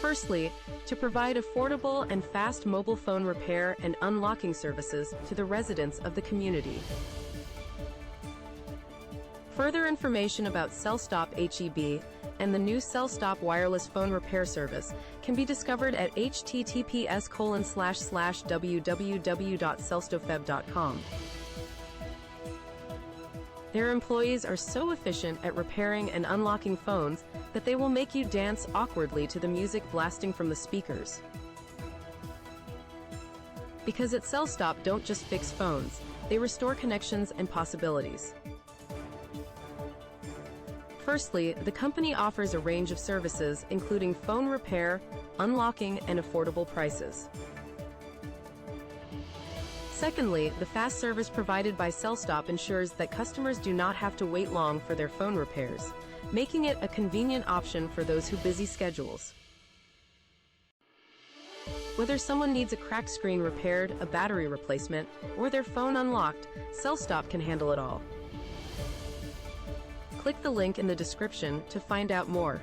Firstly, to provide affordable and fast mobile phone repair and unlocking services to the residents of the community. Further information about CellStop HEB and the new CellStop wireless phone repair service can be discovered at https://www.cellstofeb.com. Their employees are so efficient at repairing and unlocking phones that they will make you dance awkwardly to the music blasting from the speakers. Because at CellStop don't just fix phones, they restore connections and possibilities. Firstly, the company offers a range of services including phone repair, unlocking, and affordable prices. Secondly, the fast service provided by CellStop ensures that customers do not have to wait long for their phone repairs, making it a convenient option for those who busy schedules. Whether someone needs a cracked screen repaired, a battery replacement, or their phone unlocked, CellStop can handle it all. Click the link in the description to find out more.